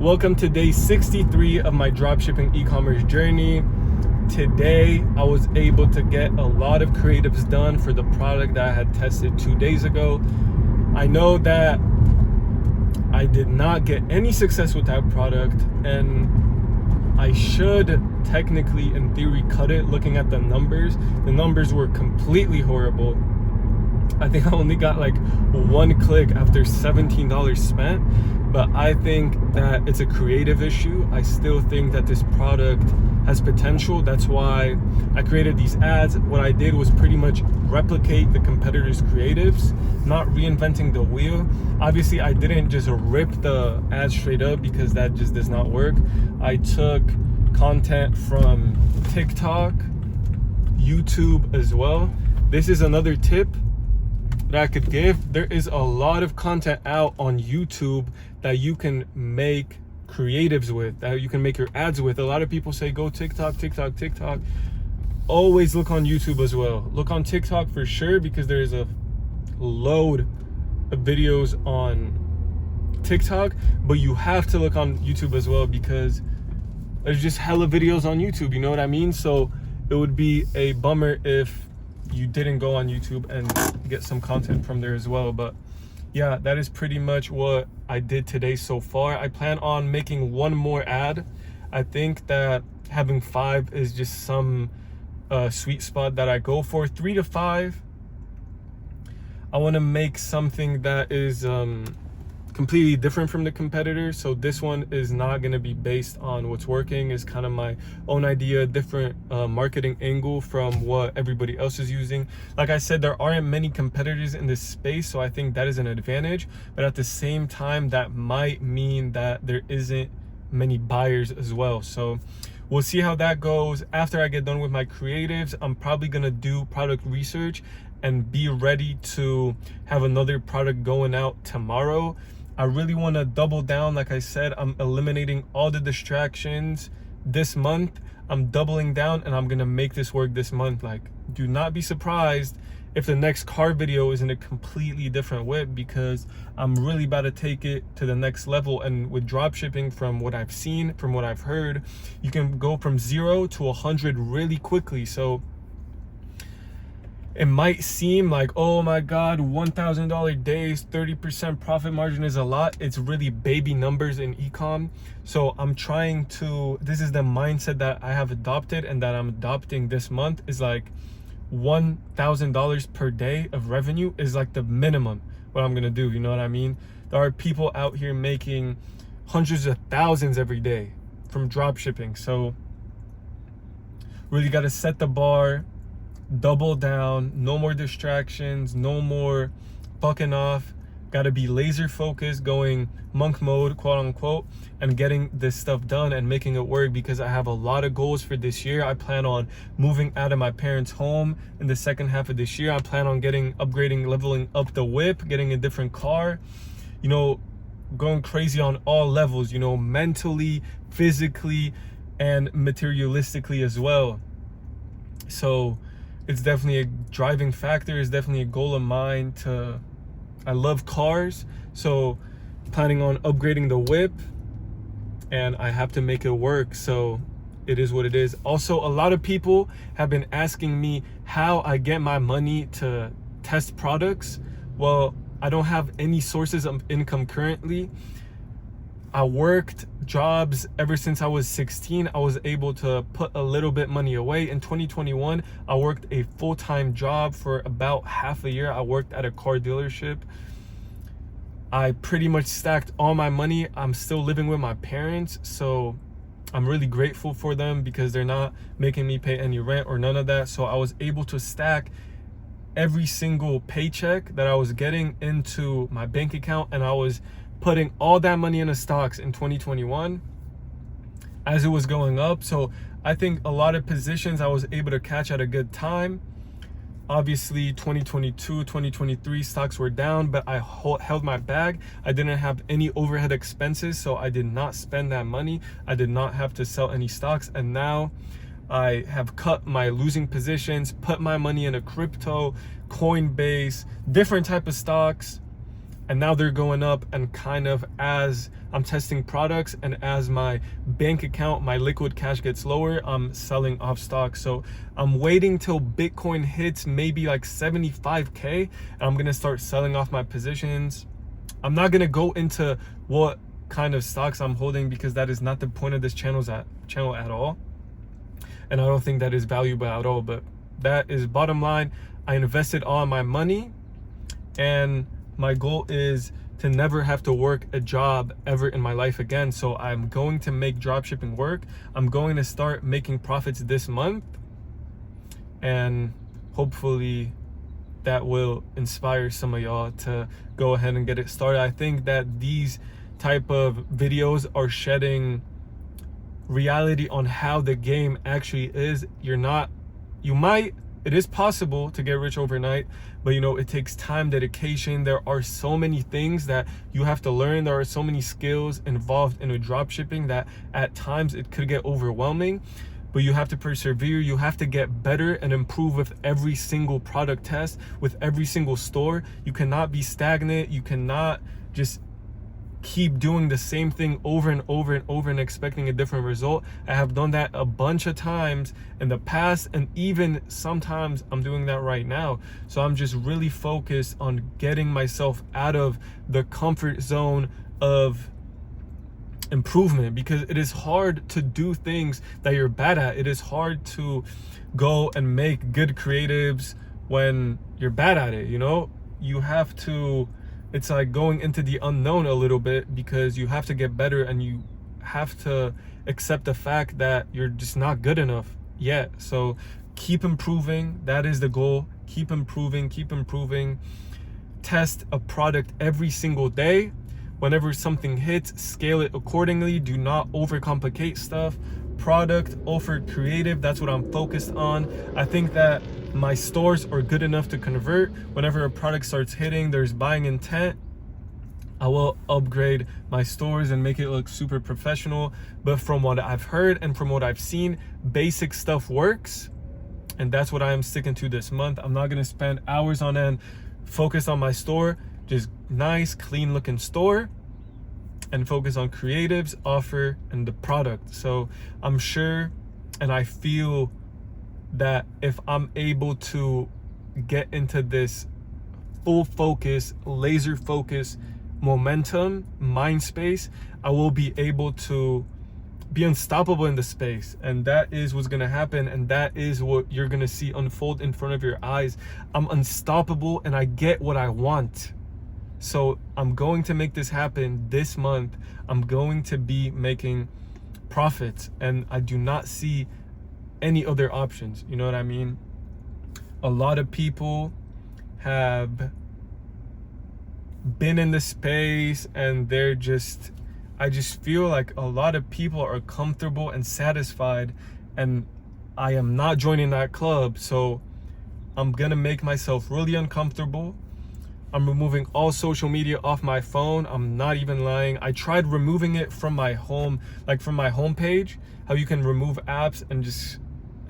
Welcome to day 63 of my dropshipping e-commerce journey. Today, I was able to get a lot of creatives done for the product that I had tested 2 days ago. I know that I did not get any success with that product, and I should technically, in theory, cut it. Looking at the numbers were completely horrible. I think I only got like 1 click after $17 spent, but I think that it's a creative issue. I still think that this product has potential. That's why I created these ads. What I did was pretty much replicate the competitors' creatives, not reinventing the wheel. Obviously, I didn't just rip the ad straight up because that just does not work. I took content from TikTok, YouTube as well. This is another tip that I could give. There is a lot of content out on YouTube that you can make creatives with, that you can make your ads with. A lot of people say go TikTok. Always look on YouTube as well. Look on TikTok for sure, because there is a load of videos on TikTok, but you have to look on YouTube as well, because there's just hella videos on YouTube, you know what I mean? So it would be a bummer if you didn't go on YouTube and get some content from there as well. But yeah, that is pretty much what I did today so far. I plan on making 1 more ad. I think that having 5 is just some sweet spot that I go for. 3 to 5. I want to make something that is completely different from the competitors. So this one is not going to be based on what's working. It's kind of my own idea, different marketing angle from what everybody else is using. Like I said, there aren't many competitors in this space, so I think that is an advantage. But at the same time, that might mean that there isn't many buyers as well. So we'll see how that goes. After I get done with my creatives, I'm probably going to do product research and be ready to have another product going out tomorrow. I really want to double down. Like I said, I'm eliminating all the distractions this month. I'm doubling down, and I'm gonna make this work this month. Like, do not be surprised if the next car video is in a completely different whip, because I'm really about to take it to the next level. And with dropshipping, from what I've seen, from what I've heard, you can go from 0 to 100 really quickly. So it might seem like, oh my God, $1,000 days, 30% profit margin is a lot. It's really baby numbers in ecom. So I'm trying to, this is the mindset that I have adopted and that I'm adopting this month, is like $1,000 per day of revenue is like the minimum what I'm gonna do. You know what I mean? There are people out here making hundreds of thousands every day from drop shipping. So really got to set the bar, double down, no more distractions, no more bucking off. Got to be laser focused, going monk mode, quote unquote, and getting this stuff done and making it work, because I have a lot of goals for this year. I plan on moving out of my parents' home in the second half of this year. I plan on upgrading, leveling up the whip, getting a different car, you know, going crazy on all levels, you know, mentally, physically, and materialistically as well. So it's definitely a driving factor. It's definitely a goal of mine. I love cars, so planning on upgrading the whip, and I have to make it work. So it is what it is. Also, a lot of people have been asking me how I get my money to test products. Well, I don't have any sources of income currently. I worked jobs ever since I was 16. I was able to put a little bit money away. In 2021, I worked a full-time job for about half a year. I worked at a car dealership. I pretty much stacked all my money. I'm still living with my parents, so I'm really grateful for them, because they're not making me pay any rent or none of that. So I was able to stack every single paycheck that I was getting into my bank account, and I was putting all that money into stocks in 2021 as it was going up. So I think a lot of positions I was able to catch at a good time. Obviously 2022, 2023 stocks were down, but I held my bag. I didn't have any overhead expenses, so I did not spend that money. I did not have to sell any stocks. And now I have cut my losing positions, put my money in a crypto, Coinbase, different type of stocks. and now they're going up, and kind of as I'm testing products and as my bank account, my liquid cash gets lower, I'm selling off stock. So I'm waiting till Bitcoin hits maybe like 75K, and I'm gonna start selling off my positions. I'm not gonna go into what kind of stocks I'm holding, because that is not the point of this channel at all, and I don't think that is valuable at all. But that is bottom line. I invested all my money, and my goal is to never have to work a job ever in my life again. So I'm going to make dropshipping work. I'm going to start making profits this month, and hopefully that will inspire some of y'all to go ahead and get it started. I think that these type of videos are shedding reality on how the game actually is. It is possible to get rich overnight, but you know, it takes time, dedication. There are so many things that you have to learn. There are so many skills involved in a dropshipping that at times it could get overwhelming, but you have to persevere. You have to get better and improve with every single product test, with every single store. You cannot be stagnant. You cannot just keep doing the same thing over and over and over and expecting a different result. I have done that a bunch of times in the past, and even sometimes I'm doing that right now. So I'm just really focused on getting myself out of the comfort zone of improvement, because it is hard to do things that you're bad at. It is hard to go and make good creatives when you're bad at it. You know, you have to, it's like going into the unknown a little bit, because you have to get better, and you have to accept the fact that you're just not good enough yet. So keep improving. That is the goal. Keep improving. Test a product every single day. Whenever something hits, scale it accordingly. Do not overcomplicate stuff. Product over creative, that's what I'm focused on. I think that my stores are good enough to convert. Whenever a product starts hitting, there's buying intent, I will upgrade my stores and make it look super professional. But from what I've heard and from what I've seen, basic stuff works, and that's what I am sticking to this month. I'm not gonna spend hours on end focused on my store. Just nice, clean looking store, and focus on creatives, offer, and the product. So I'm sure, and I feel that if I'm able to get into this full focus, laser focus, momentum, mind space, I will be able to be unstoppable in the space. And that is what's gonna happen, and that is what you're gonna see unfold in front of your eyes. I'm unstoppable, and I get what I want. So I'm going to make this happen this month. I'm going to be making profits, and I do not see any other options. You know what I mean? A lot of people have been in the space, and I just feel like a lot of people are comfortable and satisfied, and I am not joining that club. So I'm gonna make myself really uncomfortable. I'm removing all social media off my phone. I'm not even lying. I tried removing it from my home, like from my home page, how you can remove apps and just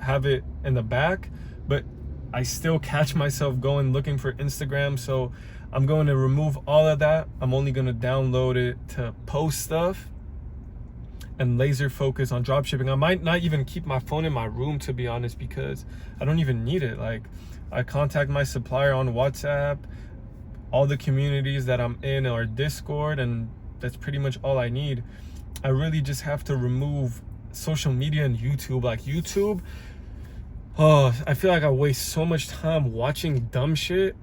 have it in the back, but I still catch myself going looking for Instagram. So I'm going to remove all of that. I'm only going to download it to post stuff and laser focus on dropshipping. I might not even keep my phone in my room, to be honest, because I don't even need it. Like, I contact my supplier on WhatsApp. All the communities that I'm in are Discord, and that's pretty much all I need. I really just have to remove social media and YouTube. Like YouTube, oh, I feel like I waste so much time watching dumb shit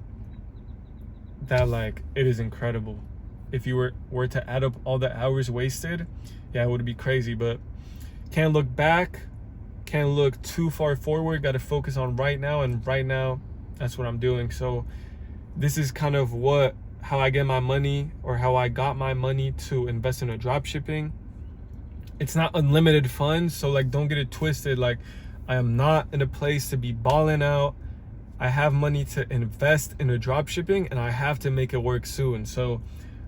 that, like, it is incredible. If you were to add up all the hours wasted, yeah, it would be crazy. But can't look back, can't look too far forward. Got to focus on right now, and right now, that's what I'm doing. So this is kind of how I get my money, or how I got my money to invest in a dropshipping. It's not unlimited funds, so like, don't get it twisted. Like, I am not in a place to be balling out. I have money to invest in a dropshipping, and I have to make it work soon. So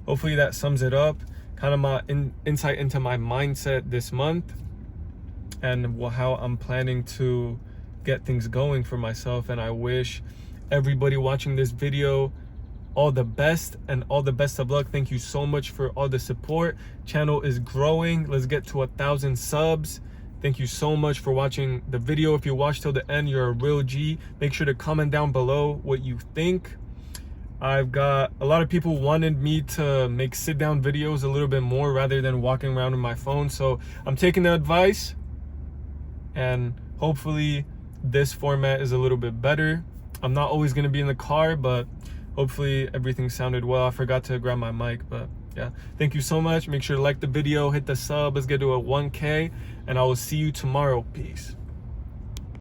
hopefully that sums it up. Kind of my insight into my mindset this month, and how I'm planning to get things going for myself. And I wish everybody watching this video all the best and all the best of luck. Thank you so much for all the support. Channel is growing. Let's get to 1,000 subs. Thank you so much for watching the video. If you watched till the end, you're a real G. Make sure to comment down below what you think. I've got a lot of people wanted me to make sit down videos a little bit more rather than walking around with my phone. So I'm taking the advice, and hopefully this format is a little bit better. I'm not always going to be in the car, but hopefully everything sounded well. I forgot to grab my mic, but yeah. Thank you so much. Make sure to like the video, hit the sub. Let's get to a 1K, and I will see you tomorrow. Peace.